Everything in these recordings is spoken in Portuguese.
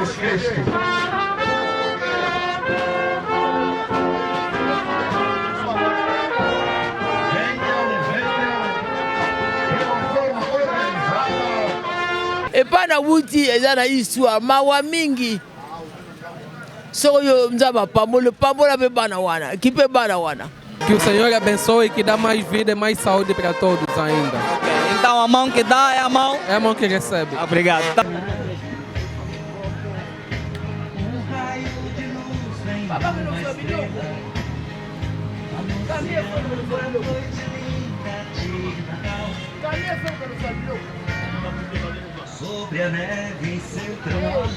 Jesus Cristo. Epana wuti ezana histoire mawa mingi soyo mzaba pambola pe bana wana kipe bana wana. Que o Senhor abençoe e que dá mais vida e mais saúde para todos ainda. Então a mão que dá é a mão? É a mão que recebe. Obrigado. Sobre a neve em seu trono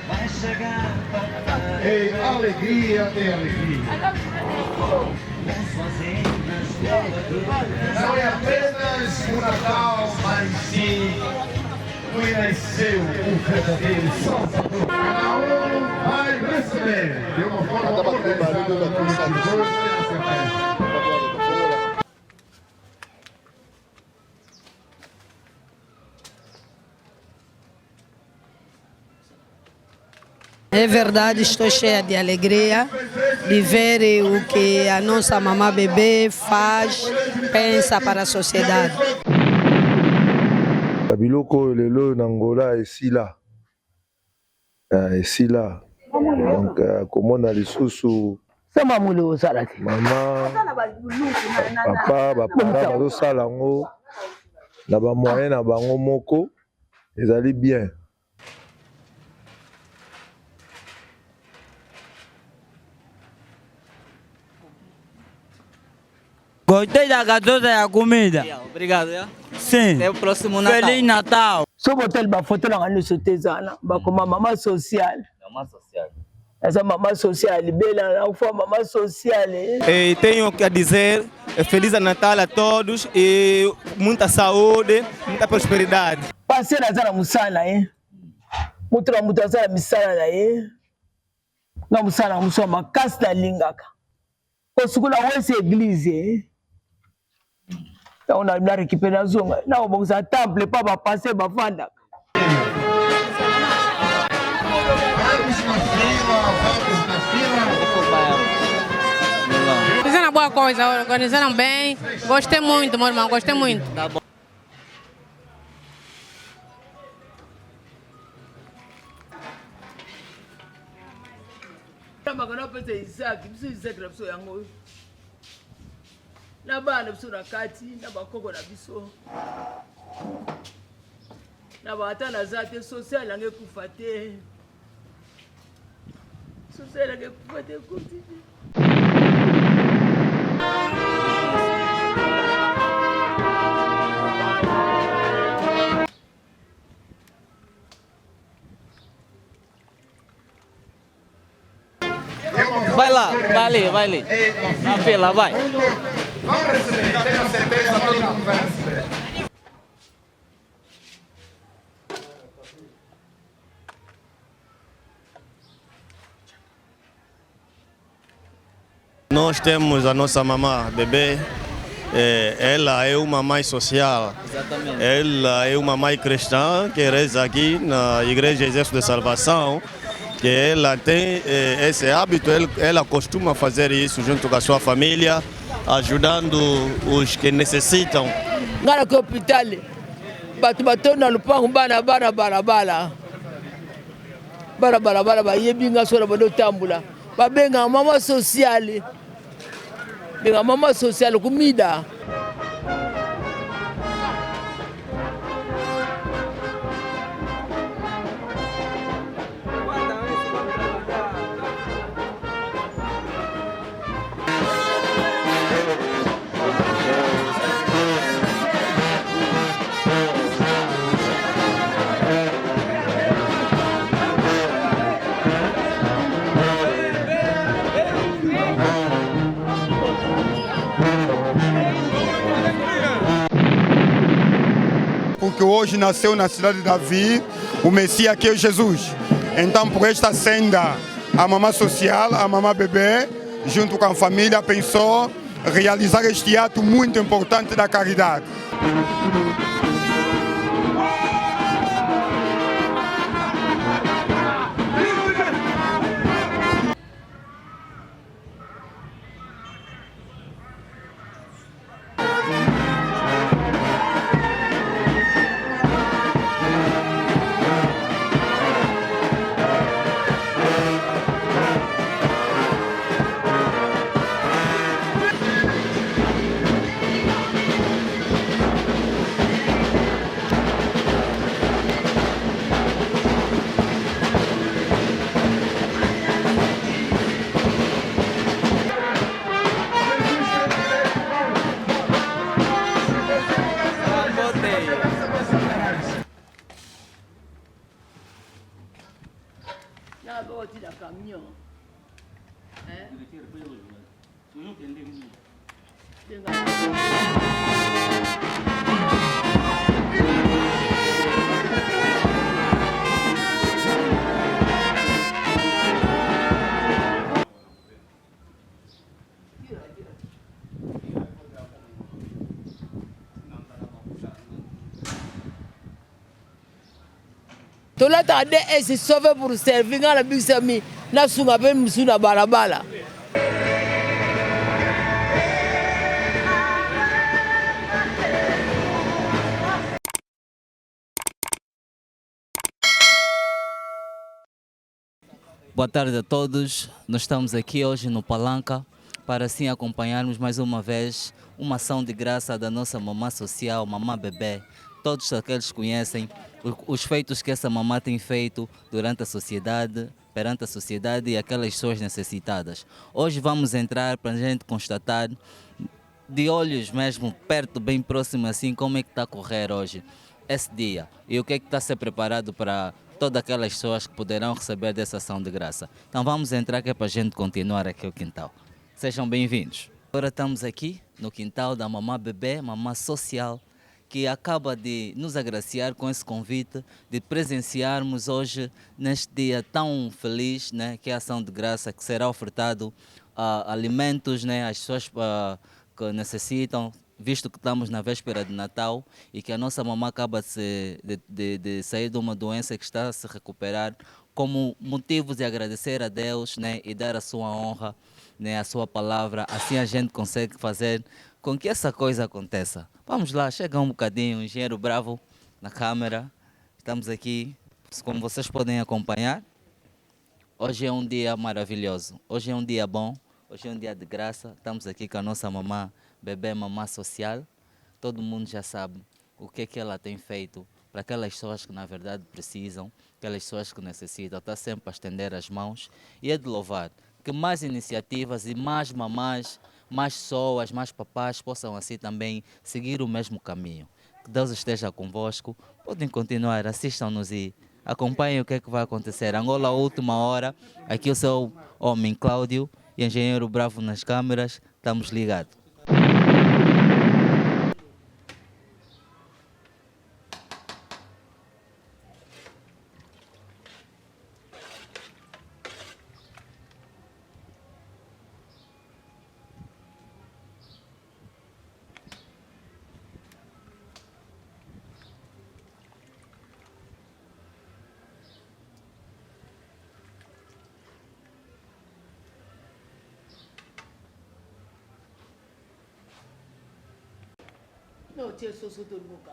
vai chegar papai. Ei, alegria e alegria. Com suas renas voadoras. Não é apenas o Natal, mas sim nasceu o verdadeiro Salvador. Cada um vai receber de uma forma organizada no tesouro nessa festa. É verdade, estou cheia de alegria de ver o que a nossa mamã bebê faz, pensa para a sociedade. Biloko lelo na Angola esila. Esila. Donc komona lisusu mama, papa, bapara bazosala yango na ba moyen na bango moko ezali bien. Gostei da gasosa e a comida. Obrigado. Sim. Até o próximo Natal. Feliz Natal. So botel ba photo na ngani sotezana ba koma mama social. Mama social. Essa mama social bela na foi mama social. E tenho que dizer feliz Natal a todos e muita saúde, muita prosperidade. Parceira zana musala mutra zana misala na na musala musoma kasta lingaka. Kosukula wese église on a la récupération na oboza temple pa ba passer ba fanda. Fizeram boa coisa, organizaram bem. Gostei muito, meu irmão, gostei muito. Tá bom. Na bana biso na kati na bakoko na biso na bata na zate social yange kufa te social yange kufa te continue. Vai lá, vai ali. Na fila, vai. Vamos receber, tenho certeza todo mundo vai receber. Nós temos a nossa mamã bebê. Ela é uma mãe social. Exatamente. Ela é uma mãe cristã que reza aqui na Igreja Exército de Salvação. Que ela tem esse hábito, ela costuma fazer isso junto com a sua família, ajudando os que necessitam. Ngara ko hospital batu batona lupango bana balabala ba yebinga sora bado tambula babenga mama social benga mama social kumida. Porque hoje nasceu na cidade de Davi o Messias, que é Jesus. Então, por esta senda, a mamã social, a mamã bebê, junto com a família, pensou realizar este ato muito importante da caridade. Na ba oti da camion. Tolata de ese sauvé pour servir dans la bisami na sunga be msuna balabala. Boa tarde a todos. Nós estamos aqui hoje no Palanca para assim acompanharmos mais uma vez uma ação de graça da nossa mamã social, Mamã Bebê. Todos aqueles que conhecem os feitos que essa mamã tem feito durante a sociedade, perante a sociedade e aquelas pessoas necessitadas. Hoje vamos entrar para a gente constatar de olhos mesmo, perto, bem próximo assim, como é que está a correr hoje esse dia e o que é que está a ser preparado para todas aquelas pessoas que poderão receber dessa ação de graça. Então vamos entrar que é para a gente continuar aqui o quintal. Sejam bem-vindos. Agora estamos aqui no quintal da Mamã Bebê, Mamã Social, que acaba de nos agraciar com esse convite de presenciarmos hoje, neste dia tão feliz, né, que é a ação de graça, que será ofertado alimentos, né, às pessoas que necessitam, visto que estamos na véspera de Natal e que a nossa mamã acaba de sair de uma doença que está a se recuperar, como motivo de agradecer a Deus, né, e dar a sua honra, né, a sua palavra, assim a gente consegue fazer com que essa coisa aconteça. Vamos lá, chega um bocadinho, o engenheiro Bravo na câmera. Estamos aqui, como vocês podem acompanhar. Hoje é um dia maravilhoso, hoje é um dia bom, hoje é um dia de graça. Estamos aqui com a nossa mamã Bebê, Mamã Social. Todo mundo já sabe o que é que ela tem feito para aquelas pessoas que na verdade precisam, aquelas pessoas que necessitam. Está sempre a estender as mãos e é de louvar que mais iniciativas e mais mamás, mais pessoas, mais papás possam assim também seguir o mesmo caminho. Que Deus esteja convosco. Podem continuar, assistam-nos e acompanhem o que é que vai acontecer. Angola, última hora. Aqui o seu homem Cláudio e engenheiro Bravo nas câmeras. Estamos ligados. Não, tinha só do boca.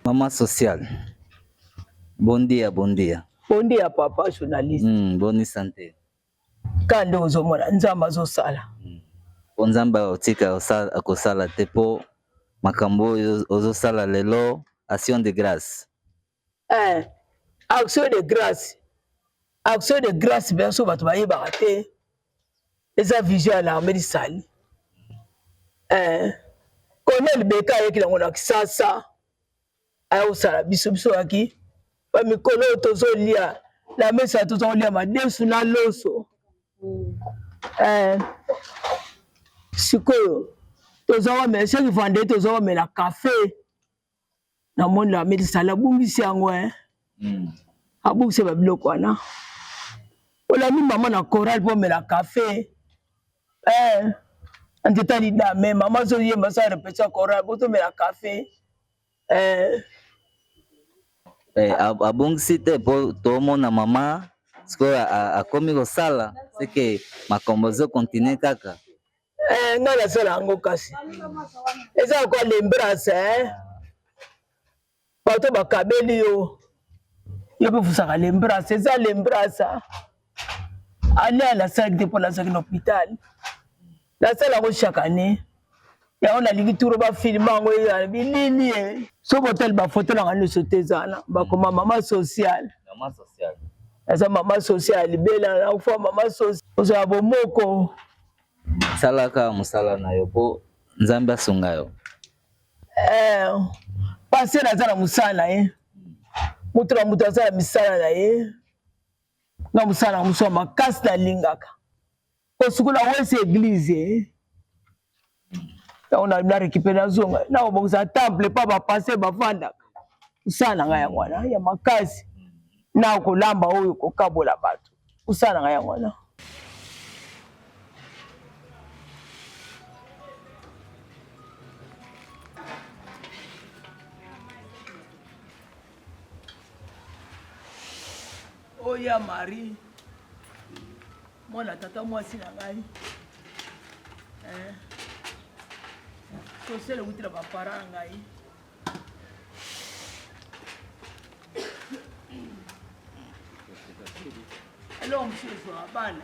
Mamã Social. Bom dia, bom dia. Bom dia, papa jornalista. Bom dia, santé. Kande uzomona nzamba zosala. Nzamba otika akosala tepo makambo ozosala lelo action de grâce. Action de grâce. Action de grâce benso bato bayebaka te. Eza vision ya l'armée sali. Colonel Beka yeki nango na Kisasa. Ayosala biso aki bamikolo tozolia la mesa tozolia madesu na loso sikoyo tozawa me ceux qui vendait tozawa me la café na monde la medicine la bungisi yango abungisi ba biloko wana Ola mi maman na chorale pour me la café. Antetali dame maman so yemba sa répétition chorale pour me la café. Abongisi te po tomona mama sikoyo akomi kosala seke makambo ezokontinue kaka. Nga nasala yango kasi eza kwa lembrase bato bakabeli yo befusaka lembrase eza lembrasa ale nasalaki te mpo nazalaki na hôpital nasala yango chaque année yango nalingi turo bafilme yango ezala bilili so botali bafoto nanga nyonso te ezala bakoma mama sociale eza mama sociale libela nakufwa mama sociale ozala bomoko salaka mosala na yo po nzambe asunga yo. Pase naza na mosala na ye moto na moto aza na misala na ye nga mosala na moso ya makasi nalingaka kosukula wese église yango na récupéré nazonga na kobongisa temple mpa bapase bavandaka mosala na ngai yango wana ya makasi na kolamba oyo kokabola bato mosala na ngai yango wana. Oya Marie, mwana tata mwasi na ngai. Tosele witira bapara na ngai. Alors monsieur soit bana.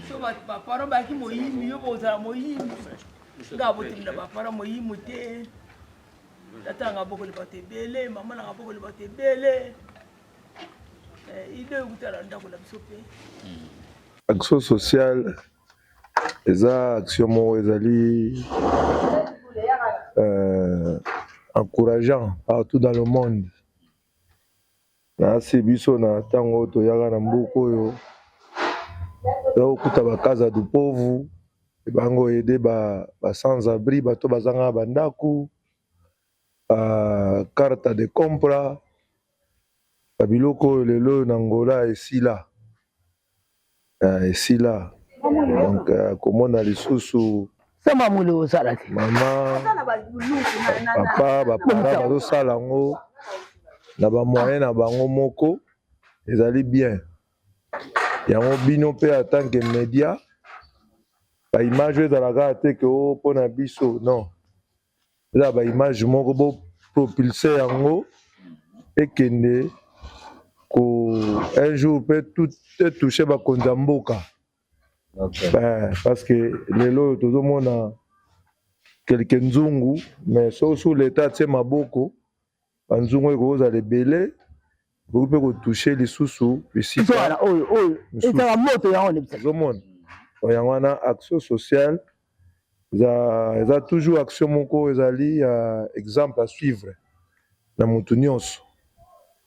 So bapara baki moyimi yo bozala moyimi. Ngabo timna bapara moyimi te. Tata ngabo ko le batebele, mama ngabo ko le batebele. Action sociale, action encourageant partout dans le monde. C'est biso na tango to yaga na mbuko yo. Okuta ba casa du pauvre, bango aider ba sans abri, bato bazanga bandaku, carte de compra. Babiloko lelo nangola esila donc komona lisusu sama mule osala te mama papa bapara bazosala yango na bamoyen na bango moko ezali bien yango bino mpe en tant que média baimage ezalaka te ke o mpona biso non eza baimage moko bopropulse yango ekende un jour peut tout toucher bakonza mboka parce que lelo tozomona quelque nzungu mais sous l'état tie maboko banzungu ekozala ebele boki mpe kotouche lisusu bisika ozomona yango wana action sociale eza toujours action moko ezali exemple à suivre na motu nyonso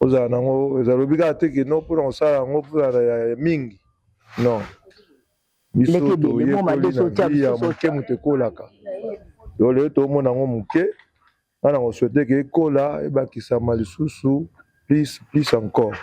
ozala nango ezalobi kaka te ke no mpona kosala yango mpona ya mingi non biso toyekoli na vi ya moke moto ekolaka yo lelo tomona yango moke wana koswete ke ekola ebakisama lisusu plus encore.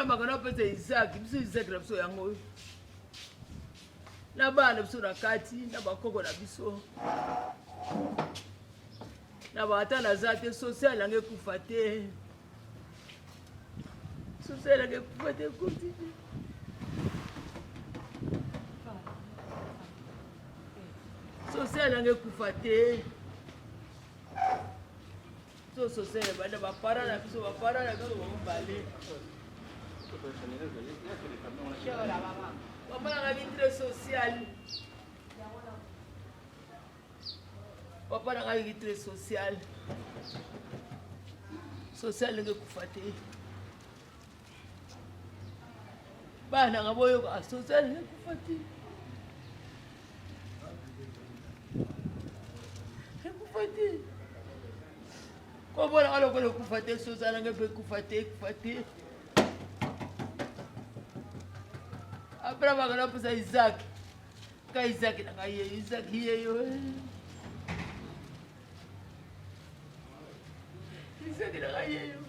Magana pesa Isaac, biso Isaac na biso yango. Na bana biso na kati, na bakoko na biso. Na bata na zate social yango kufa te. social angekufate kuti social angekufate so social bana baparana biso baparana kalo bamubale bapana ngakitre social bapana ngakitre social social angekufate bana ngaboyo ka social angekufate kufate kwa bona aloko lokufate social angekufate kufate Abraham akanapusa Isaac ka Isaac nangaye Isaac yeyo Isaac nangayeyo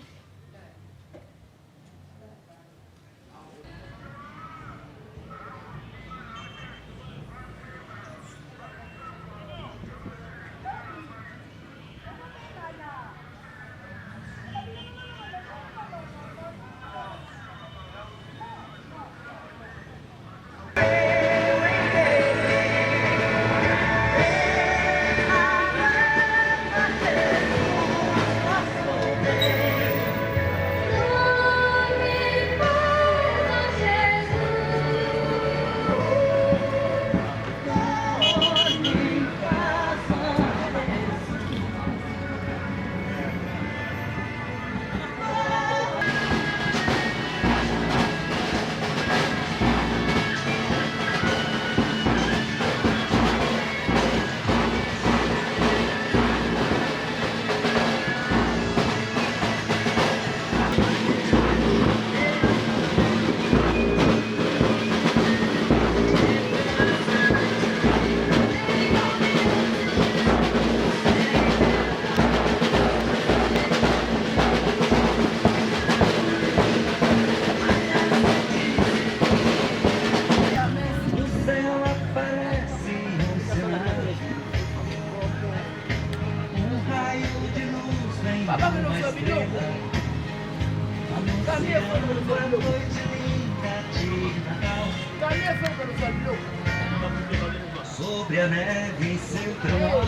Sobre a neve seu trono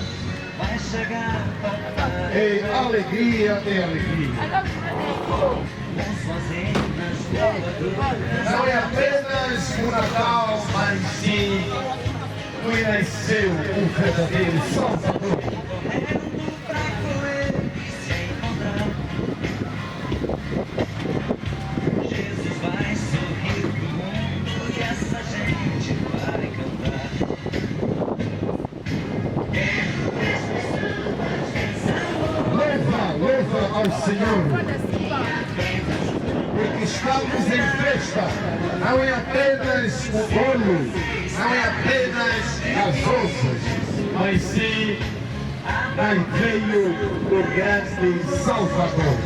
vai chegar papai. Ei, alegria tem alegria. Com suas renas voadoras. Não é apenas o Natal, mas sim que nasceu o verdadeiro Salvador. Correndo pra com ele se encontrar. Jesus vai sorrir pro mundo e essa gente vai cantar. Louva ao Senhor, porque estamos em festa. Não é apenas o bolo, não é apenas as osas, mas sim veio o grande Salvador.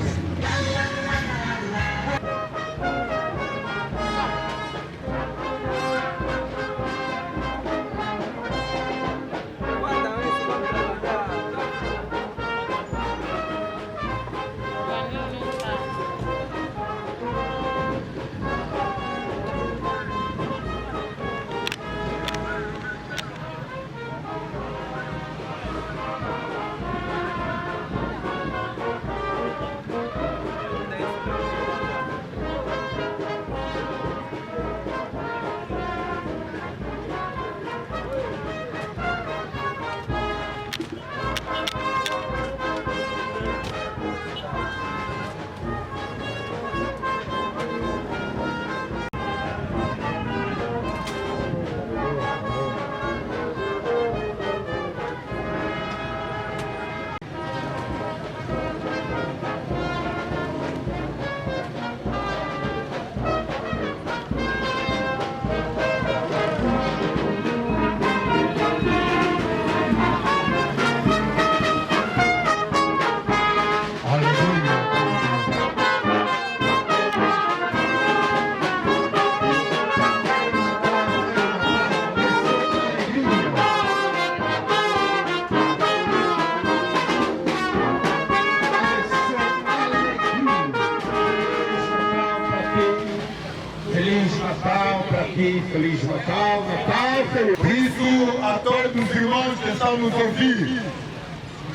Feliz Natal para ti, Feliz Natal, Natal feliz. Por isso, a todos os irmãos que estão nos ouvindo,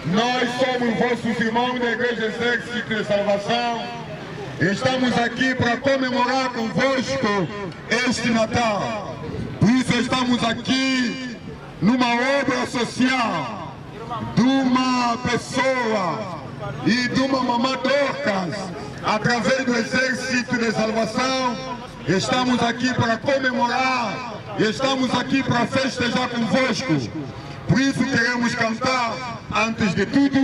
nós somos vossos irmãos da Igreja Exército de Salvação. Estamos aqui para comemorar convosco este Natal. Por isso estamos aqui numa obra social de uma pessoa e de uma mamã Dorcas, através do Exército de Salvação. Estamos aqui para comemorar, estamos aqui para festejar convosco. Por isso queremos cantar antes de tudo,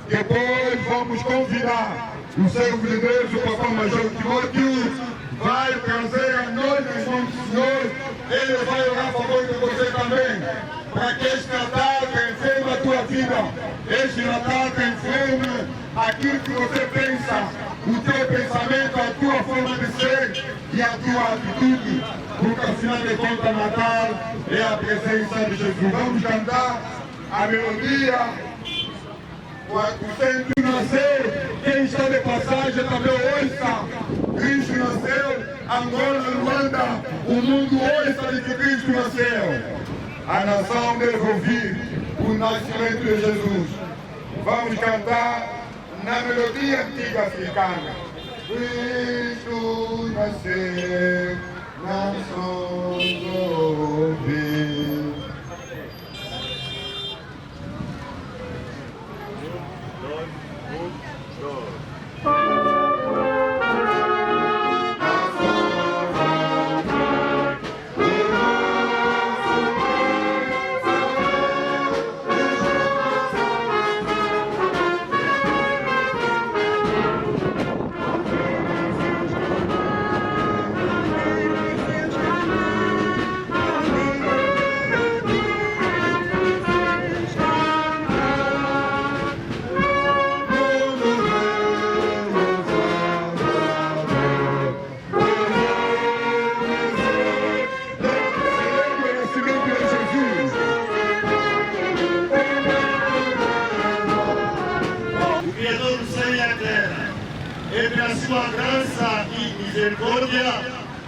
depois vamos convidar o servo de Deus, o Papa Major Timóteo, vai trazer a nós, irmãos do Senhor, ele vai orar a favor de você também, para que este Natal transforme a tua vida, este Natal transforme aquilo que você pensa, o teu pensamento, a tua forma de ser e a tua atitude, porque afinal de contas Natal é a presença de Jesus. Vamos cantar a melodia. O Cristo nasceu, quem está de passagem também ouça. Cristo nasceu, Angola, Luanda, o mundo ouça de que Cristo nasceu. A nação deve ouvir o nascimento de Jesus. Vamos cantar na melodia antiga africana. Cristo nasceu, nações ouvir. Sua graça e misericórdia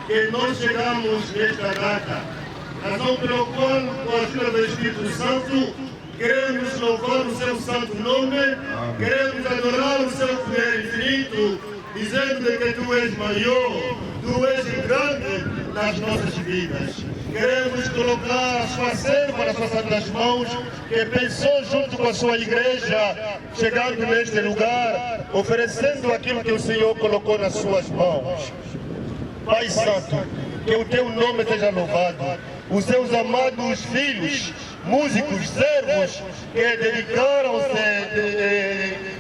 que nós chegamos nesta data. Razão pela qual, com a ajuda do Espírito Santo, queremos louvar o seu santo nome, queremos adorar o seu poder infinito, dizendo que tu és maior, tu és grande nas nossas vidas. Queremos colocar a sua serva nas suas santas mãos, que pensou junto com a sua igreja, chegando neste lugar, oferecendo aquilo que o Senhor colocou nas suas mãos. Pai Santo, que o teu nome seja louvado. Os seus amados filhos, músicos, servos, que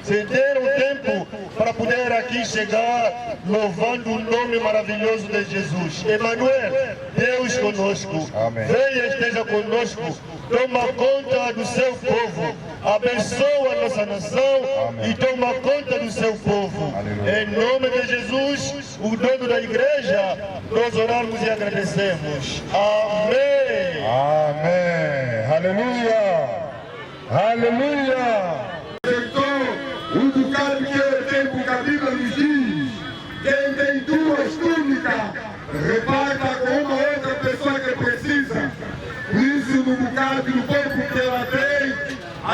se deram tempo para poder aqui chegar, louvando o nome maravilhoso de Jesus. Emmanuel, Deus conosco. Amém. Venha, esteja conosco. Toma conta do seu povo. Abençoa a nossa nação. Amém. E toma conta do seu povo. Aleluia. Em nome de Jesus, o dono da igreja, nós oramos e agradecemos. Amém. Amém. Aleluia. Aleluia. Um bocado que é o tempo que a Bíblia nos diz. Quem tem duas túnicas, reparta com uma outra pessoa que precisa. Por isso, no bocado do tempo que ela tem,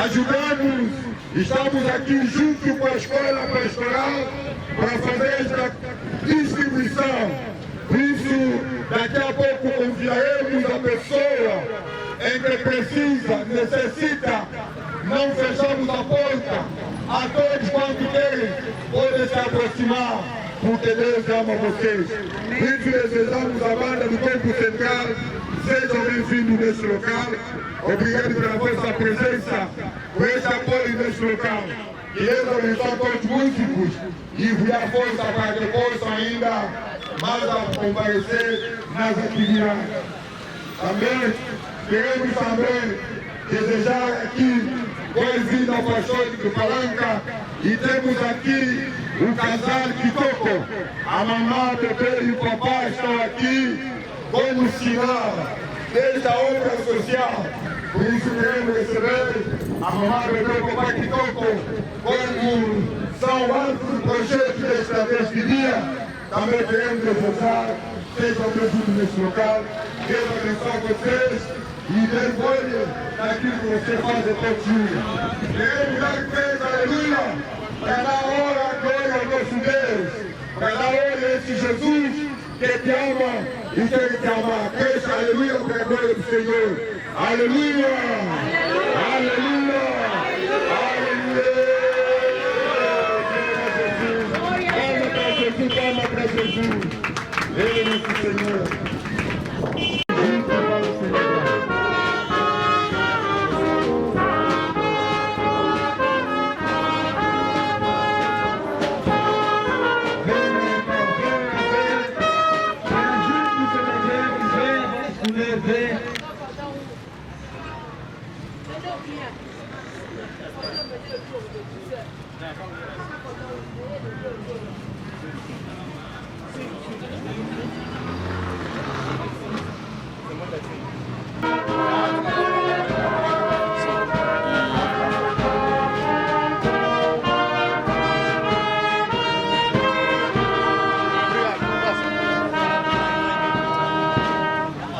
ajudamos. Estamos aqui junto com a escola pastoral para fazer esta distribuição. Por isso, daqui a pouco convidaremos a pessoa em que precisa, necessita. Não fechamos a porta. A todos quanto querem, podem se aproximar, porque Deus ama vocês. Por isso desejamos a banda do Campo Central, sejam bem-vindos neste local. Obrigado pela vossa presença, por este apoio neste local. Que Deus abençoe a todos os músicos e dê a força para que possam ainda mais comparecer nas atividades. Também queremos desejar aqui boas-vindas ao pastor do Palanca, e temos aqui o casal Kitoko, a mamã, bebê e o papai estão aqui como sinal desta obra social. Por isso queremos receber a mamã, bebê e o papai Kitoko como são altos projetos deste dia. Também queremos desejar estejam presentes nesse local. Deus abençoe vocês e vergonhe daquilo que você faz até o dia. Queremos dar fez, aleluia, para dar honra a glória ao nosso Deus, para dar honra a esse Jesus que te ama e tem que te amar. Fecha, aleluia, para a glória do Senhor. Aleluia! Aleluia! Palma para Jesus, Ele é nosso Senhor.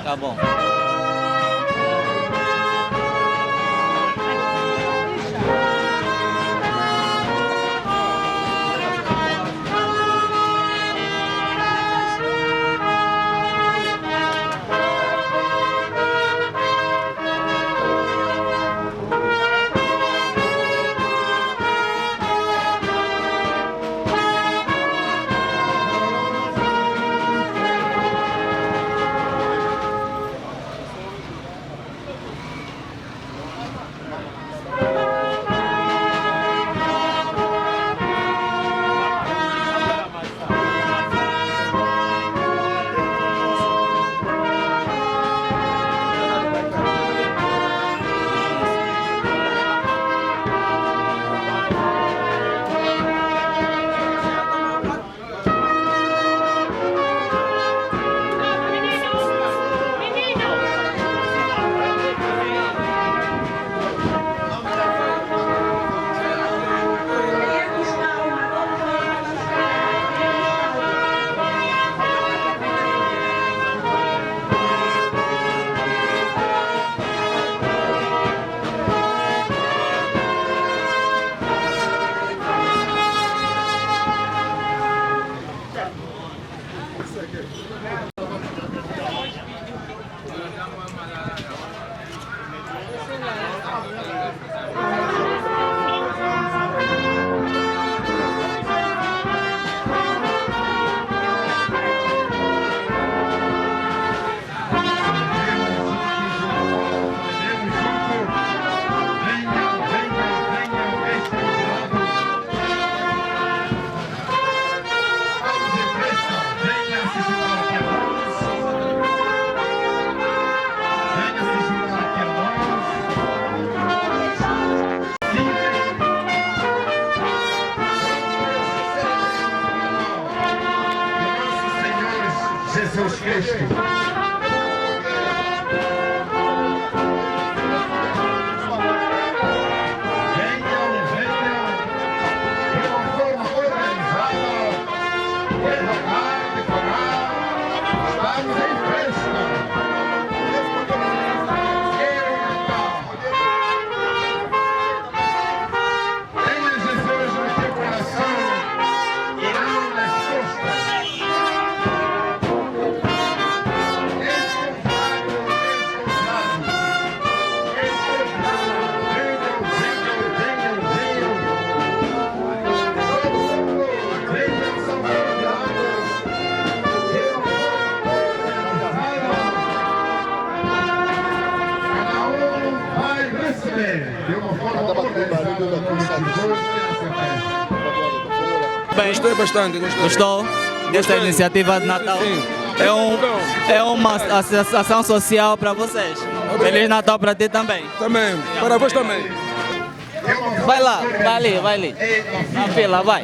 Tá bom. Jesus Cristo. Bem, gostei bastante. Gostou desta iniciativa de Natal? Sim. É uma ação social para vocês. Feliz Natal para ti também. Também, para vós também. Vai lá, vai ali. Na fila, vai.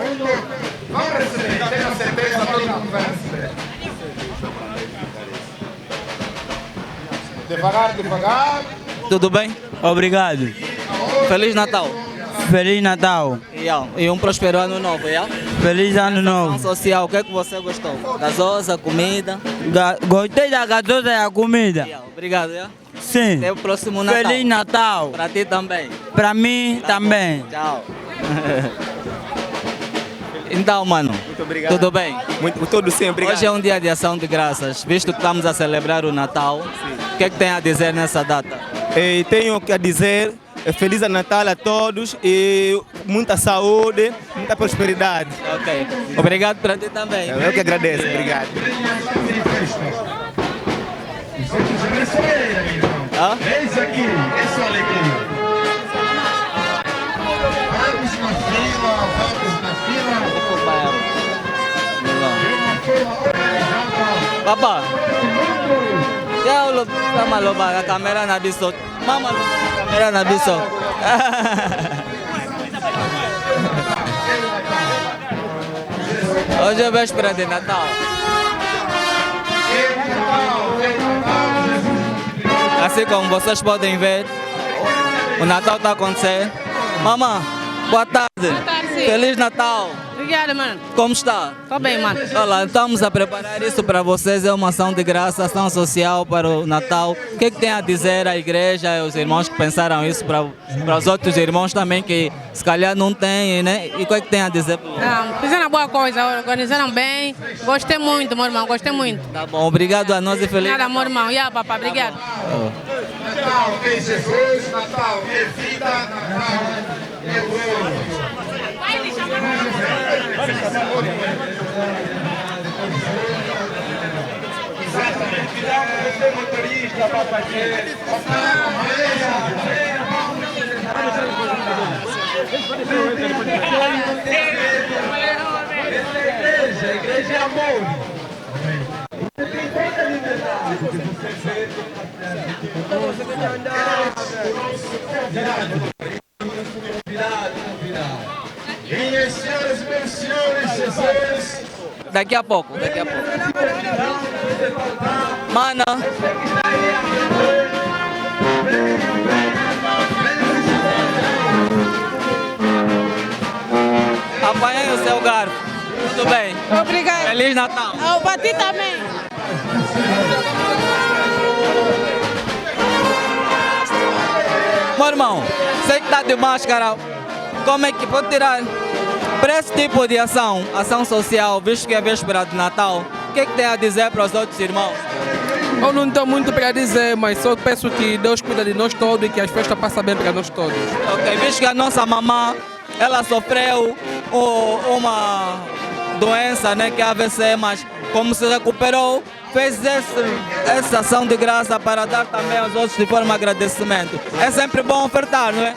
Devagar, devagar. Tudo bem? Obrigado. Feliz Natal. Feliz Natal. E um próspero ano novo, Feliz ano novo. Ação social, o que é que você gostou? Gasosa, comida? Gostei da gasosa e a comida. Obrigado, yeah? Sim. Até o próximo Natal. Feliz Natal. Para ti também. Para mim também. Tchau. Então, mano, Muito obrigado. tudo bem? Tudo sim, obrigado. Hoje é um dia de ação de graças, visto que estamos a celebrar o Natal. O que é que tem a dizer nessa data? E tenho que dizer Feliz Natal a todos e muita saúde, muita prosperidade. Ok. Obrigado para ti também. Eu que agradeço, obrigado. Ah? Eis aqui, essa é a alegria. Vamos na fila, vamos na fila. Papa, ya lo sama lo ba kamera na biso. Mama lo kamera na biso. Hoje é véspera de Natal. Assim como vocês podem ver, o Natal está acontecendo. Mama, boa tarde. Boa tarde, sim. Feliz Natal. Obrigada, mano. Como está? Tô bem, mano. Olá, estamos a preparar isso para vocês. É uma ação de graça, ação social para o Natal. O que é que tem a dizer a igreja e os irmãos que pensaram isso para os outros irmãos também que se calhar não têm, né? E o que é que tem a dizer? Fizeram boa coisa, organizaram bem. Gostei muito, meu irmão, gostei muito. Tá bom, obrigado a nós e feliz Nada, meu irmão. Papai, obrigado. Natal em Jesus, Natal é vida, Natal é glória. A igreja é amor. Minhas senhoras e meus senhores, Jesus. Daqui a pouco, daqui a pouco. Mana. Apanhei o seu garfo. Tudo bem? Obrigado. Feliz Natal. Para ti também. Meu irmão, sei que está de máscara. Como é que pode tirar? Para esse tipo de ação, ação social, visto que é véspera de Natal, o que é que tem a dizer para os outros irmãos? Eu não tenho muito para dizer, mas só peço que Deus cuida de nós todos e que as festas passem bem para nós todos. Ok, visto que a nossa mamã, ela sofreu uma doença, né, que é AVC, mas como se recuperou, fez essa ação de graça para dar também aos outros de forma de agradecimento. É sempre bom ofertar, não é?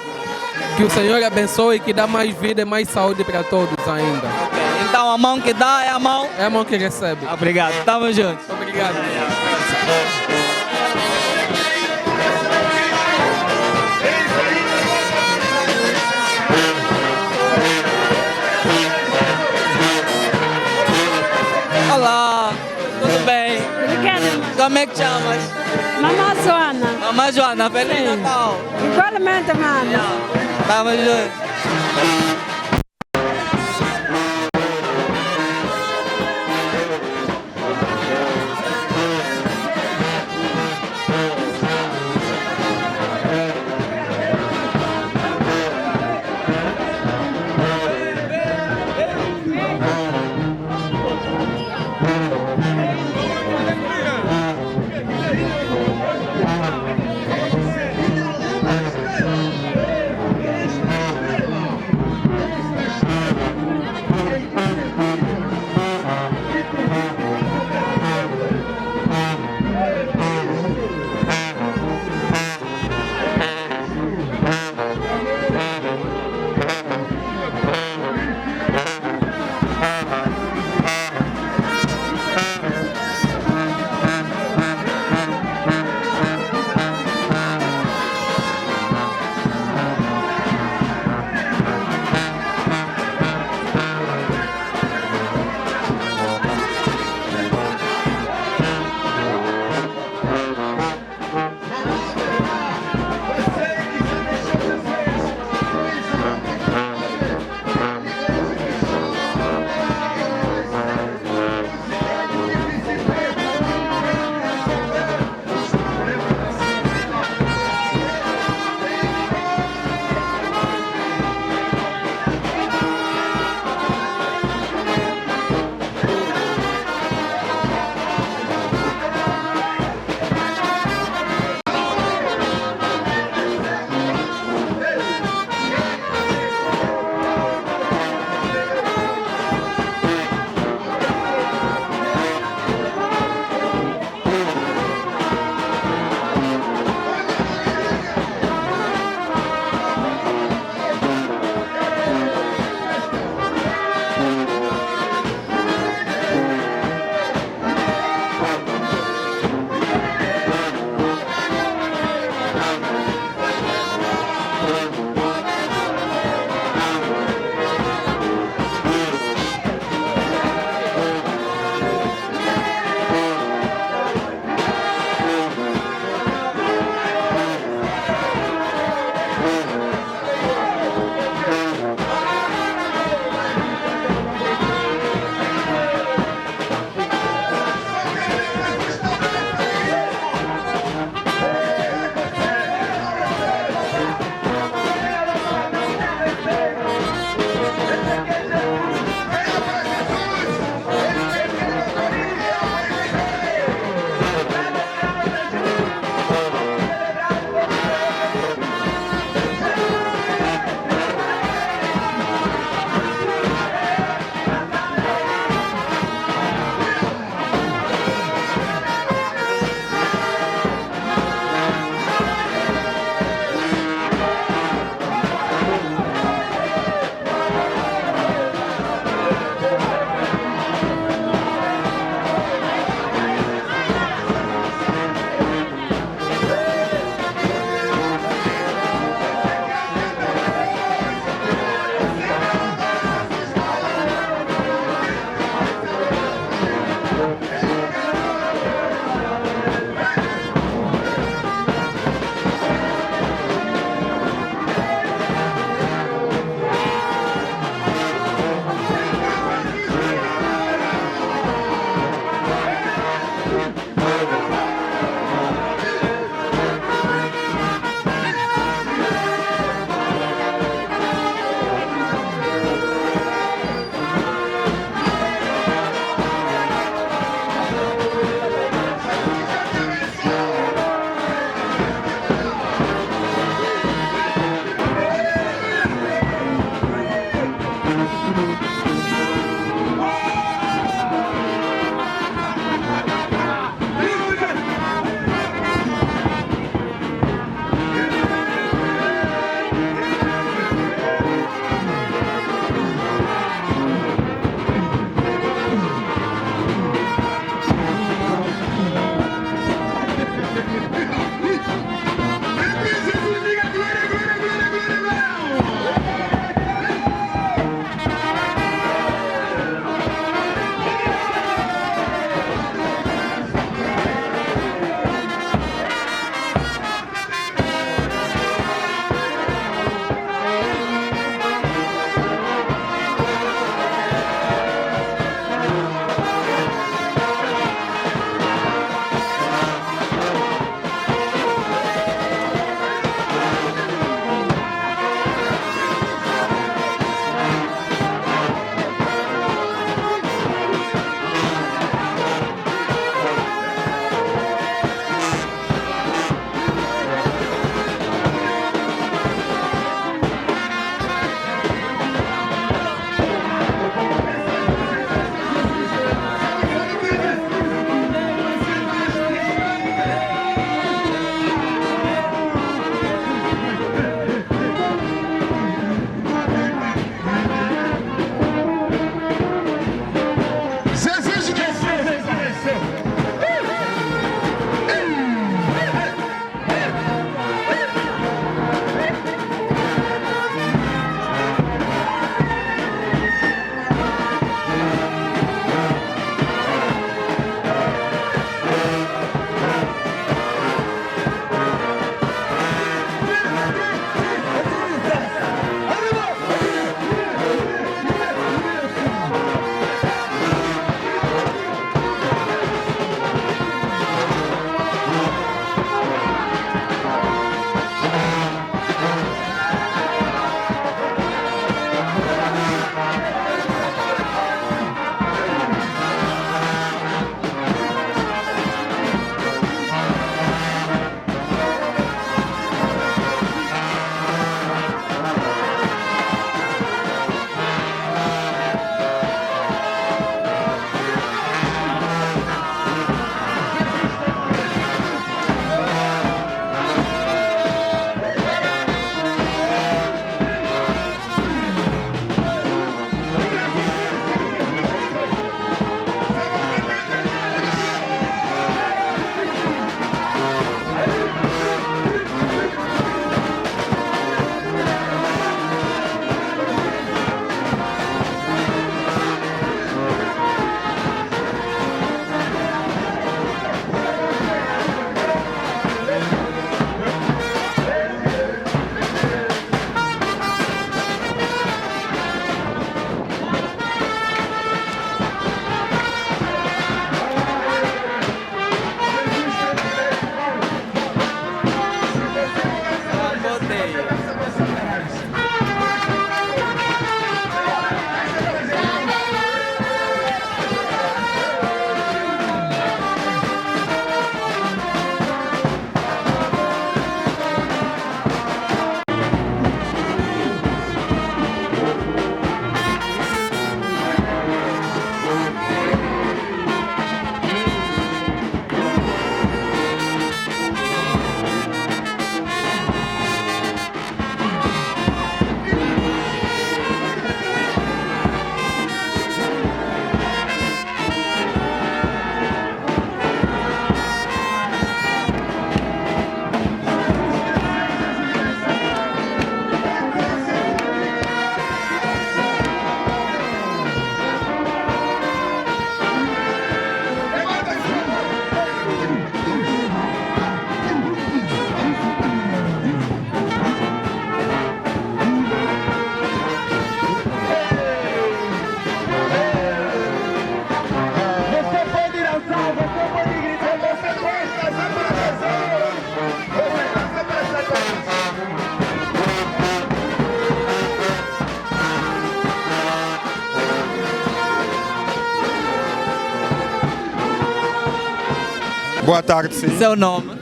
Que o Senhor abençoe e que dá mais vida e mais saúde para todos ainda. Okay. Então a mão que dá é a mão? É a mão que recebe. Obrigado, estamos juntos. Obrigado. Olá, tudo bem? Obrigada. Como é que chamas? Mamãe Joana. Mamãe Joana, Feliz Natal. Igualmente, mano. Estamos juntos. Boa tarde, sim. Seu nome?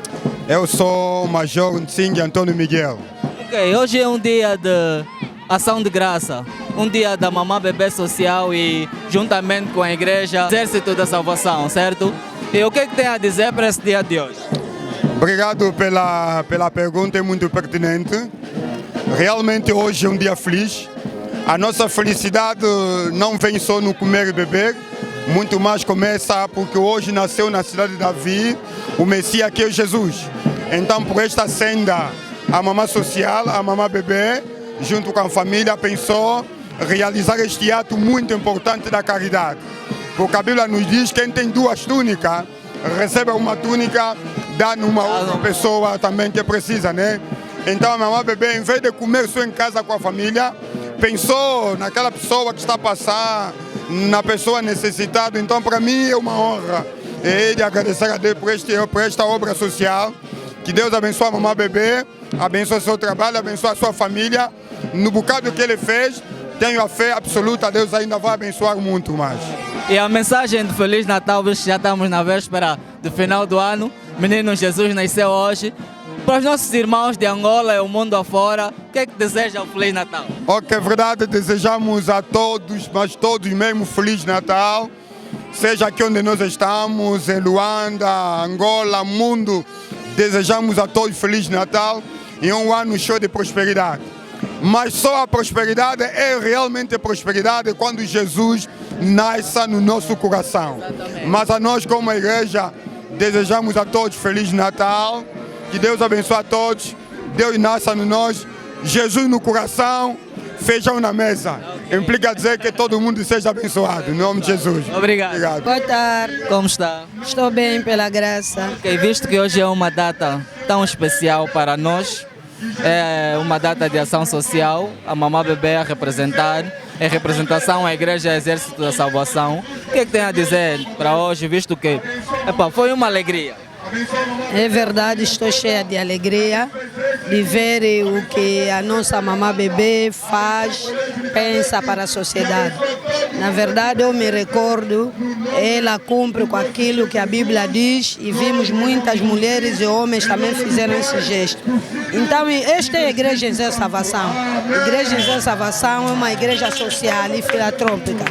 Eu sou o Major Ntsing Antônio Miguel. Ok, hoje é um dia de ação de graça, um dia da Mamã Bebê Social e juntamente com a Igreja Exército da Salvação, certo? E o que é que tem a dizer para esse dia de hoje? Obrigado pela pergunta, é muito pertinente. Realmente hoje é um dia feliz. A nossa felicidade não vem só no comer e beber, muito mais começa porque hoje nasceu na cidade de Davi o Messias, que é Jesus. Então, por esta senda, a Mamã Social, a Mamã Bebê, junto com a família, pensou realizar este ato muito importante da caridade. Porque a Bíblia nos diz que quem tem duas túnicas, recebe uma túnica, dá numa outra pessoa também que precisa, né? Então a Mamã Bebê, em vez de comer só em casa com a família, pensou naquela pessoa que está a passar, na pessoa necessitada. Então para mim é uma honra de agradecer a Deus por esta obra social. Que Deus abençoe a Mamã Bebê, abençoe o seu trabalho, abençoe a sua família. No bocado que ele fez, tenho a fé absoluta, Deus ainda vai abençoar muito mais. E a mensagem de Feliz Natal, visto que já estamos na véspera do final do ano, Menino Jesus nasceu hoje. Para os nossos irmãos de Angola e o mundo afora, o que é que deseja o Feliz Natal? Ok, é verdade, desejamos a todos, mas todos mesmo Feliz Natal. Seja aqui onde nós estamos, em Luanda, Angola, mundo, desejamos a todos Feliz Natal e um ano cheio de prosperidade. Mas só a prosperidade é realmente prosperidade quando Jesus nasce no nosso coração. Exatamente. Mas a nós como igreja desejamos a todos Feliz Natal, que Deus abençoe a todos, Deus nasça no nós, Jesus no coração, feijão na mesa. Okay. Implica dizer que todo mundo seja abençoado, em nome de Jesus. Obrigado. Boa tarde. Como está? Estou bem, pela graça. Okay, visto que hoje é uma data tão especial para nós, é uma data de ação social, a Mamã Bebê a representar, em representação à Igreja Exército da Salvação. O que é que tem a dizer para hoje, visto que foi uma alegria? É verdade, estou cheia de alegria de ver o que a nossa Mamã Bebê faz, pensa para a sociedade. Na verdade, eu me recordo, ela cumpre com aquilo que a Bíblia diz e vimos muitas mulheres e homens também fizeram esse gesto. Então, esta é a Igreja Exército da Salvação. A Igreja Exército da Salvação é uma igreja social e filantrópica.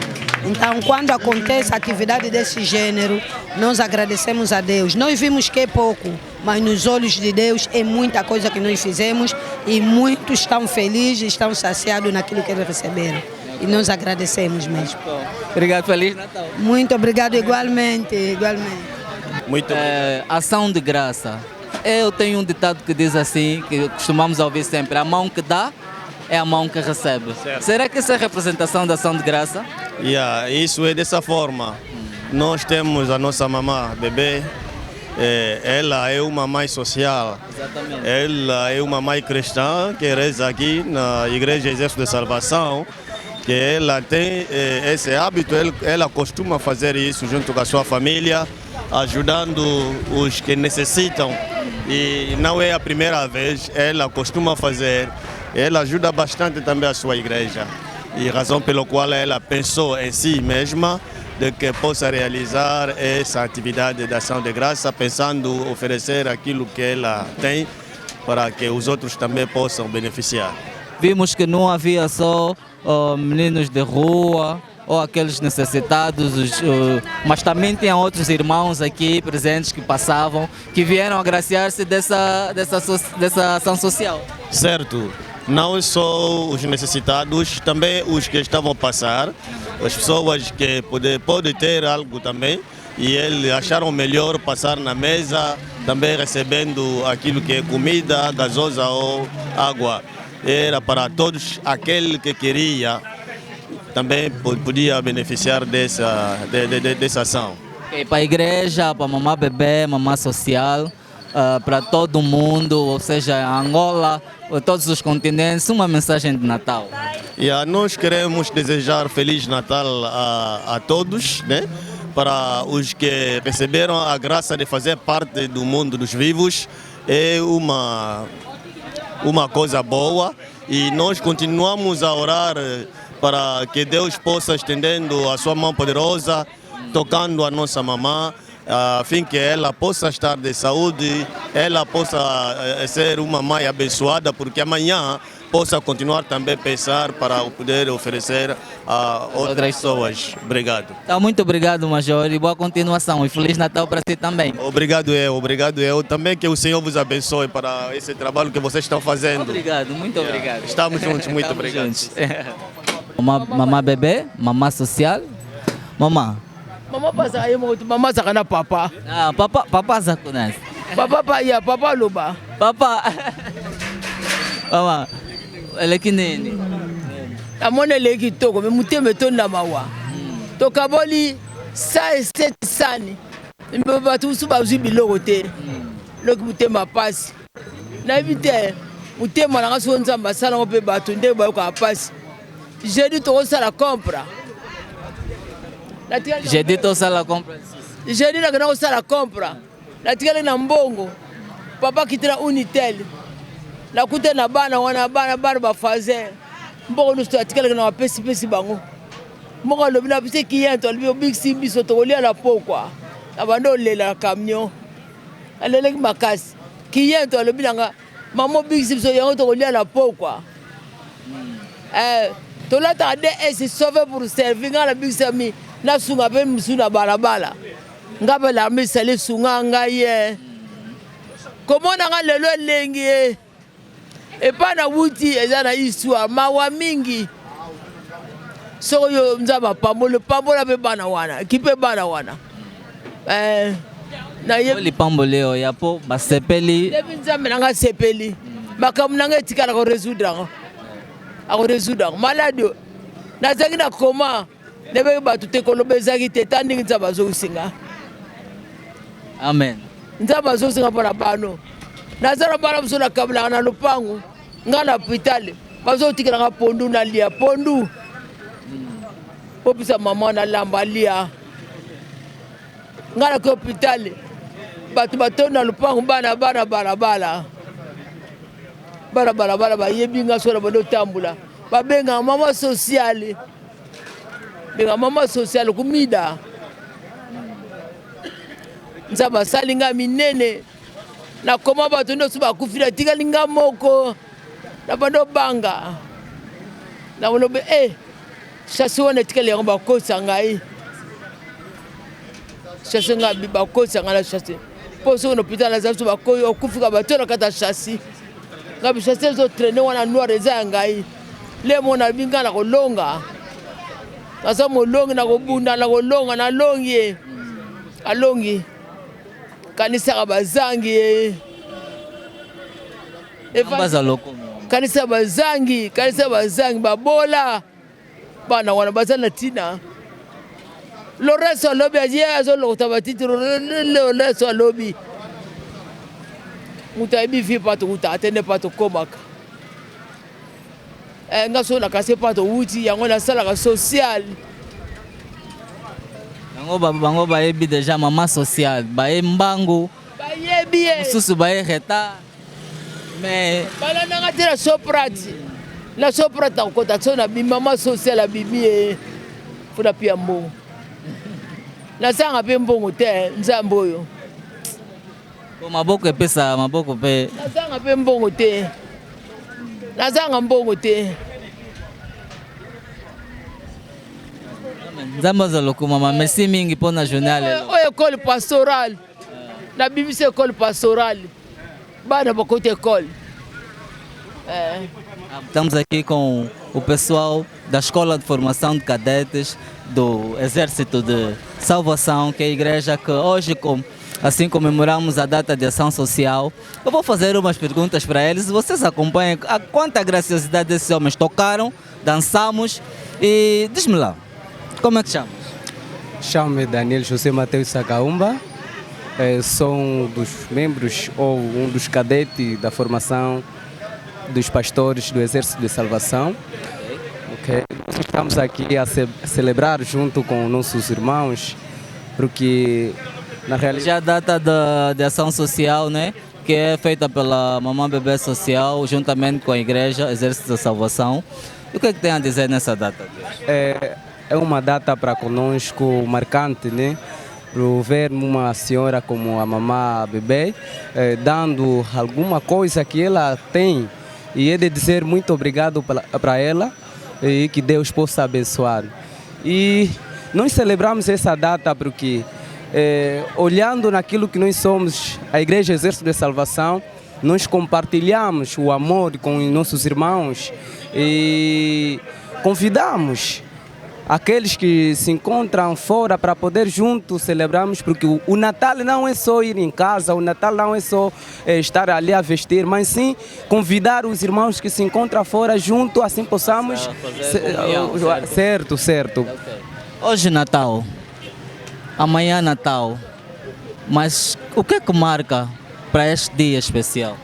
Então, quando acontece a atividade desse gênero, nós agradecemos a Deus. Nós vimos que é pouco, mas nos olhos de Deus é muita coisa que nós fizemos e muitos estão felizes, estão saciados naquilo que eles receberam. E nós agradecemos mesmo. Obrigado, Feliz Natal. Muito obrigado, igualmente. Muito ação de graça. Eu tenho um ditado que diz assim, que costumamos ouvir sempre: a mão que dá é a mão que recebe. Certo. Será que essa é a representação da ação de graça? Isso é dessa forma. Nós temos a nossa Mamã Bebê, ela é uma mãe social. Exatamente. Ela é uma mãe cristã que reza aqui na Igreja Exército de Salvação, que ela tem esse hábito, ela costuma fazer isso junto com a sua família, ajudando os que necessitam. E não é a primeira vez, ela costuma fazer. Ela ajuda bastante também a sua igreja. E razão pela qual ela pensou em si mesma de que possa realizar essa atividade de ação de graça, pensando oferecer aquilo que ela tem para que os outros também possam beneficiar. Vimos que não havia só meninos de rua ou aqueles necessitados, mas também tinha outros irmãos aqui presentes que passavam, que vieram agraciar-se dessa ação social. Certo. Não só os necessitados, também os que estavam a passar, as pessoas que podem ter algo também, e eles acharam melhor passar na mesa, também recebendo aquilo que é comida, gasosa ou água. Era para todos, aquele que queria também podia beneficiar dessa ação. Okay, para a igreja, para a Mamã Bebê, Mamã Social, para todo mundo, ou seja, Angola, todos os continentes, uma mensagem de Natal. Nós queremos desejar Feliz Natal a todos, né? Para os que receberam a graça de fazer parte do mundo dos vivos, é uma coisa boa e nós continuamos a orar para que Deus possa estendendo a sua mão poderosa, tocando a nossa mamã, a fim que ela possa estar de saúde, ela possa ser uma mãe abençoada, porque amanhã possa continuar também a pensar para poder oferecer a outras pessoas. Obrigado. Então, muito obrigado, Major, e boa continuação. E Feliz Natal para si também. Obrigado eu. Também que o Senhor vos abençoe para esse trabalho que vocês estão fazendo. Obrigado, muito obrigado. Estamos juntos, muito Estamos obrigado. juntos. Mamá bebê, mamá social. Mamá. Mama zakana papa. Ah, papa zakunas. Papa ya papa loba. Papa. Mama. Eleki nini? Amone leki toko me muteme tonda mawa. Tokaboli sa estet sani. Mbaba tu suba zubi logote. Loki mutema pasi. Na vite mutema na ngaso nzamba sala ngope batu nde ba ko pasi. Jeudi to sala compra. Jeudi to sala compra. Jeudi na kana sala compra. Na tikale na mbongo. Papa kitira Unitel. La kute na bana wana bana bafaze. Mbongo nusu atikale na pesi bango. Mbongo lobi na pise client lobi big simbi soto kolia la pokwa. Abando lela camion. Alele makasi. Client lobi nga mamo big simbi so yango to kolia la pokwa. Tolata de est sauvé pour servir la big sami na sunga pe msuna balabala. Ngabe la mi sale sunga ngaye. Comment na lelo lengi e pa na wuti ezana histoire mawa mingi. So yo nzaba pamolo pe bana wana kipe bana wana. Na ye lipamboleo yapo basepeli. Debi nzambe nanga sepeli. Makamu nanga etikala ko résoudre. Ako résoudre malade na zangi na koma nebe batu te kolobe zaki te tandi nzaba zo usinga. Amen. Nzaba zo usinga para bano. Na zara bana msona kabla na lupangu ngana hospitali bazo tikira ka pondu na lia pondu. Popisa mama na lamba lia. Ngana ko hospitali batu batona lupangu bana balabala. Bara ba yebi nga sora bado tambula babenga mama sociale benga mama sociale kumida nzaba salinga minene na koma bato ndo suba kufira tikalinga moko na bado banga na wolobe chasi wana tikali yango bakosa ngai chasi nga bakosa ngala chasi poso no pitala za suba koyo okufika bato na kata chasi ngabi chasi zo traîner wana noir eza ngai le mona binga na kolonga asa molongi na kobunda na kolonga na longi alongi kanisa ka bazangi kanisa bazangi babola bana wana bazana tina Lorenzo lobi aje zo lokota batiti Lorenzo lobi mutaibi vi pato kuta atende pato komaka ngaso na kase pato uti yango na sala ka social bango bayebi déjà maman social baye mbangu bayebi susu baye reta mais bala nanga tira soprati na soprata kota tsona bi maman social abibi funa pia mbongo na sanga pe mbongo te nzambo oyo maboko epesa maboko pe nazanga pe mbongo te nazanga mbongo te nzambe azaloku mama merci mingi mpona journal oyo école pastorale na bibisi école pastorale bana bakota école estamos aqui com o pessoal da Escola de Formação de Cadetes do Exército de Salvação, que é a igreja que hoje assim comemoramos a data de ação social. Eu vou fazer umas perguntas para eles. Vocês acompanham a quanta graciosidade desses homens tocaram, dançamos. E diz-me lá, como é que chamas? Chamo-me Daniel José Mateus Sacaumba. Sou um dos membros ou um dos cadetes da formação dos pastores do Exército de Salvação. Okay. Nós estamos aqui a celebrar junto com nossos irmãos, porque na realidade já a data de ação social, né, que é feita pela Mamã Bebê Social juntamente com a Igreja Exército da Salvação. E o que é que tem a dizer nessa data? É uma data para conosco marcante, né? por ver uma senhora como a mamã bebê dando alguma coisa que ela tem, e é de dizer muito obrigado para ela e que Deus possa abençoar. E nós celebramos essa data porque, olhando naquilo que nós somos, a Igreja Exército de Salvação, nós compartilhamos o amor com nossos irmãos e convidamos aqueles que se encontram fora para poder juntos celebrarmos, porque o Natal não é só ir em casa, o Natal não é só estar ali a vestir, mas sim convidar os irmãos que se encontram fora junto, assim possamos... Certo. Okay. Hoje Natal, amanhã Natal, mas o que é que marca para este dia especial?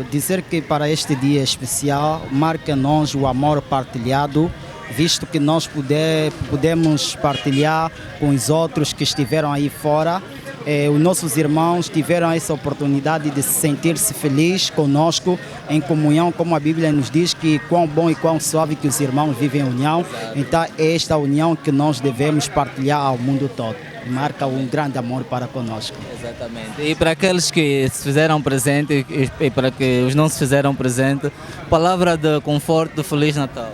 Dizer que para este dia especial marca nós o amor partilhado, visto que nós podemos partilhar com os outros que estiveram aí fora. Os nossos irmãos tiveram essa oportunidade de se sentir-se felizes conosco, em comunhão, como a Bíblia nos diz que quão bom e quão suave que os irmãos vivem em união. Então é esta união que nós devemos partilhar ao mundo todo. Marca um grande amor para conosco. Exatamente. E para aqueles que se fizeram presente e para que os não se fizeram presente, palavra de conforto, de Feliz Natal.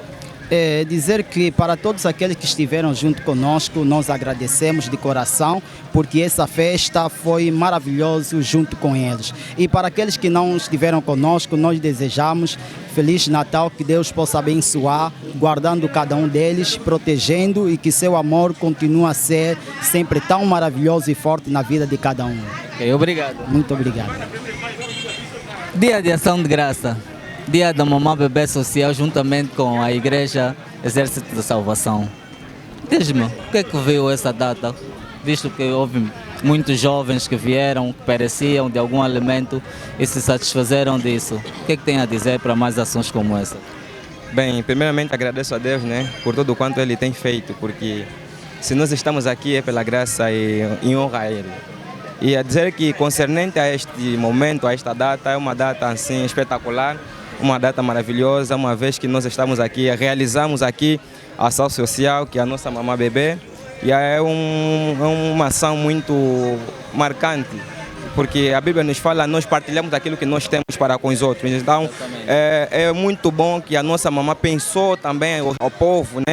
Dizer que para todos aqueles que estiveram junto conosco, nós agradecemos de coração, porque essa festa foi maravilhosa junto com eles. E para aqueles que não estiveram conosco, nós desejamos Feliz Natal, que Deus possa abençoar, guardando cada um deles, protegendo, e que seu amor continue a ser sempre tão maravilhoso e forte na vida de cada um. Okay, obrigado. Muito obrigado. Dia de Ação de Graça. Dia da Mamã Bebê Social, juntamente com a Igreja Exército de Salvação. Diz-me, o que é que veio essa data? Visto que houve muitos jovens que vieram, que pereciam de algum alimento e se satisfizeram disso. O que é que tem a dizer para mais ações como essa? Bem, primeiramente agradeço a Deus, por tudo quanto Ele tem feito, porque se nós estamos aqui é pela graça e em honra a Ele. E a dizer que concernente a este momento, a esta data, é uma data assim espetacular, uma data maravilhosa, uma vez que nós estamos aqui, realizamos aqui a ação social, que é a nossa Mamã Bebê, e é uma ação muito marcante, porque a Bíblia nos fala, nós partilhamos aquilo que nós temos para com os outros. Então, é muito bom que a nossa mamã pensou também ao povo,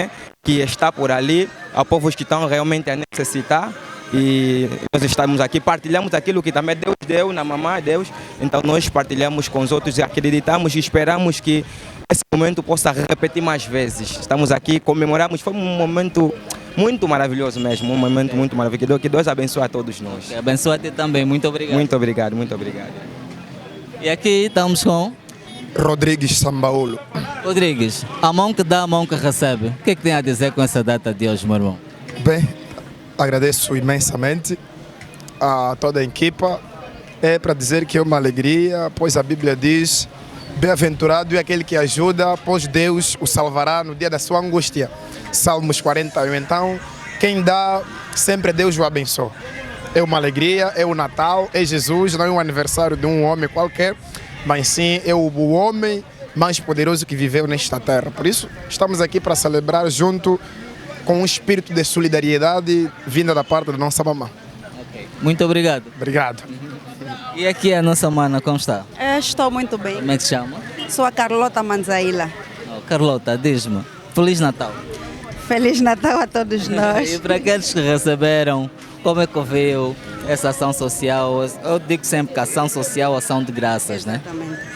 que está por ali, a povos que estão realmente a necessitar. E nós estamos aqui, partilhamos aquilo que também Deus deu na mamãe, Deus. Então nós partilhamos com os outros e acreditamos e esperamos que esse momento possa repetir mais vezes. Estamos aqui, comemoramos, foi um momento muito maravilhoso mesmo, um momento muito maravilhoso. Que Deus abençoe a todos nós. Que abençoe a ti também, muito obrigado. Muito obrigado, muito obrigado. E aqui estamos com Rodrigues Sambaolo. Rodrigues, a mão que dá, a mão que recebe. O que é que tem a dizer com essa data de hoje, meu irmão? Bem, agradeço imensamente a toda a equipa. É para dizer que é uma alegria, pois a Bíblia diz: bem-aventurado é aquele que ajuda, pois Deus o salvará no dia da sua angústia. Salmos 41. Então, quem dá, sempre Deus o abençoa. É uma alegria, é o Natal, é Jesus, não é um aniversário de um homem qualquer, mas sim é o homem mais poderoso que viveu nesta terra. Por isso, estamos aqui para celebrar junto com um espírito de solidariedade vinda da parte da nossa mamã. Okay. Muito obrigado. Obrigado. E aqui a nossa mana, como está? Estou muito bem. Como é que se chama? Sou a Carlota Manzaíla. Carlota, diz-me, Feliz Natal. Feliz Natal a todos nós. E para aqueles que receberam, como é que veio essa ação social? Eu digo sempre que ação social, ação de graças, Exatamente.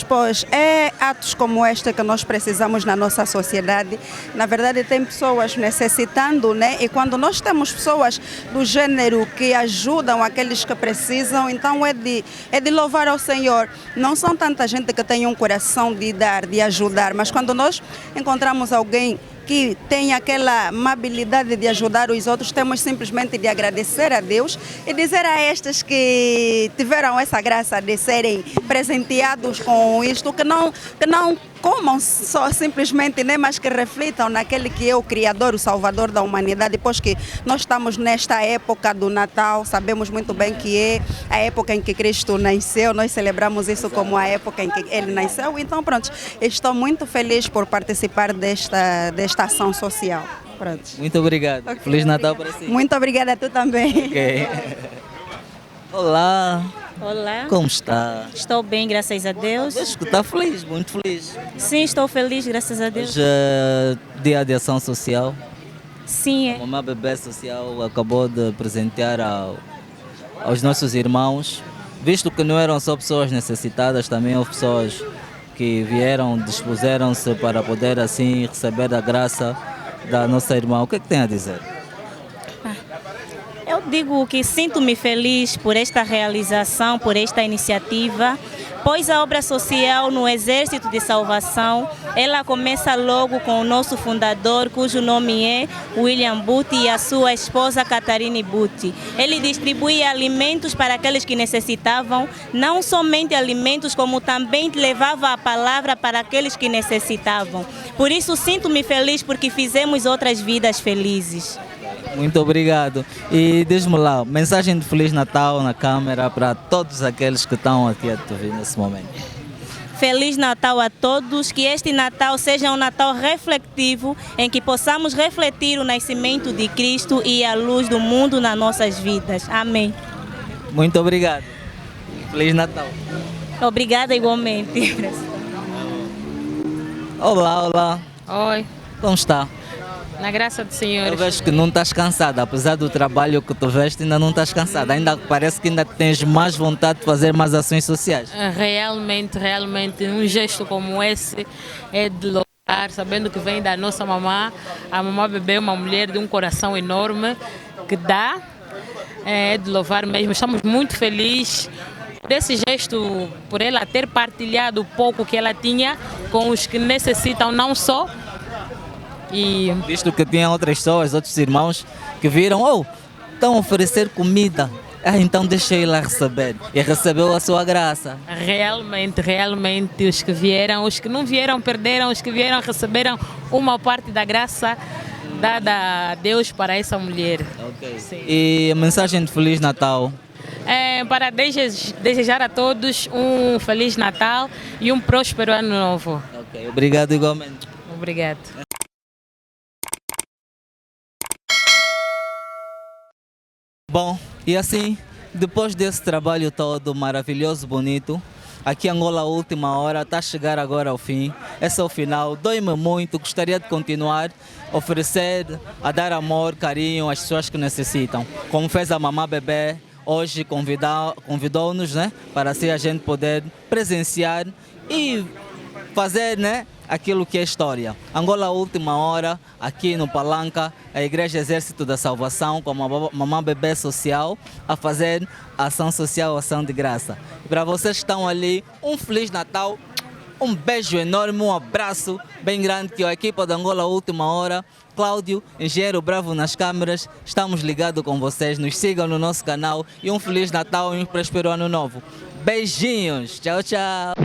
Pois, é atos como este que nós precisamos na nossa sociedade. Na verdade, tem pessoas necessitando, E quando nós temos pessoas do gênero que ajudam aqueles que precisam, então é de louvar ao Senhor. Não são tanta gente que tem um coração de dar, de ajudar, mas quando nós encontramos alguém que tem aquela amabilidade de ajudar os outros, temos simplesmente de agradecer a Deus e dizer a estes que tiveram essa graça de serem presenteados com isto, que não comam só simplesmente, mas que reflitam naquele que é o Criador, o Salvador da humanidade, pois que nós estamos nesta época do Natal, sabemos muito bem que é a época em que Cristo nasceu, nós celebramos isso como a época em que Ele nasceu, então pronto, estou muito feliz por participar desta ação social. Pronto. Muito obrigado. Ok, Feliz Natal obrigada. para si. Muito obrigada a tu também. Ok. Olá, Olá. como está? Estou bem, graças a Deus. Vejo que está feliz, muito feliz. Sim, estou feliz, graças a Deus. Hoje é dia de ação social. Sim, A Mamá Bebê Social acabou de presentear aos nossos irmãos, visto que não eram só pessoas necessitadas, também houve pessoas que vieram, dispuseram-se para poder assim receber a graça da nossa irmã. O que é que tem a dizer? Eu digo que sinto-me feliz por esta realização, por esta iniciativa, pois a obra social no Exército de Salvação, ela começa logo com o nosso fundador, cujo nome é William Butti, e a sua esposa Catarine Butti. Ele distribuía alimentos para aqueles que necessitavam, não somente alimentos, como também levava a palavra para aqueles que necessitavam. Por isso sinto-me feliz porque fizemos outras vidas felizes. Muito obrigado. E diz-me lá, mensagem de Feliz Natal na câmera para todos aqueles que estão aqui a te ver nesse momento. Feliz Natal a todos, que este Natal seja um Natal refletivo, em que possamos refletir o nascimento de Cristo e a luz do mundo nas nossas vidas. Amém. Muito obrigado. Feliz Natal. Obrigada igualmente. Olá, olá. Oi, Como está? na graça do Senhor. Eu vejo que não estás cansada, apesar do trabalho que tu veste, ainda não estás cansada. Ainda parece que ainda tens mais vontade de fazer mais ações sociais. Realmente, um gesto como esse é de louvar, sabendo que vem da nossa mamã. A mamã bebê é uma mulher de um coração enorme, que dá, é de louvar mesmo. Estamos muito felizes desse gesto, por ela ter partilhado o pouco que ela tinha com os que necessitam, não só. E visto que tinha outras pessoas, outros irmãos que viram, estão a oferecer comida. Então deixa eu ir lá receber. E recebeu a sua graça. realmente, os que vieram, os que não vieram perderam, os que vieram receberam uma parte da graça dada a Deus para essa mulher. Okay. E a mensagem de Feliz Natal? Para desejar a todos um Feliz Natal e um próspero Ano Novo. Okay. Obrigado igualmente. Obrigado. Bom, e assim, depois desse trabalho todo maravilhoso, bonito, aqui Angola Última Hora está a chegar agora ao fim. Esse é o final, dói-me muito, gostaria de continuar a oferecer, a dar amor, carinho às pessoas que necessitam. Como fez a Mamá Bebê, hoje convidou-nos, né, para assim a gente poder presenciar e fazer, né, aquilo que é história. Angola Última Hora, aqui no Palanca, a Igreja Exército da Salvação, com a Mamã Bebê Social, a fazer ação social, ação de graça. E para vocês que estão ali, um Feliz Natal, um beijo enorme, um abraço bem grande, que a equipa da Angola Última Hora, Cláudio, Engenheiro Bravo nas câmeras, estamos ligados com vocês, nos sigam no nosso canal e um Feliz Natal e um próspero Ano Novo. Beijinhos, tchau, tchau.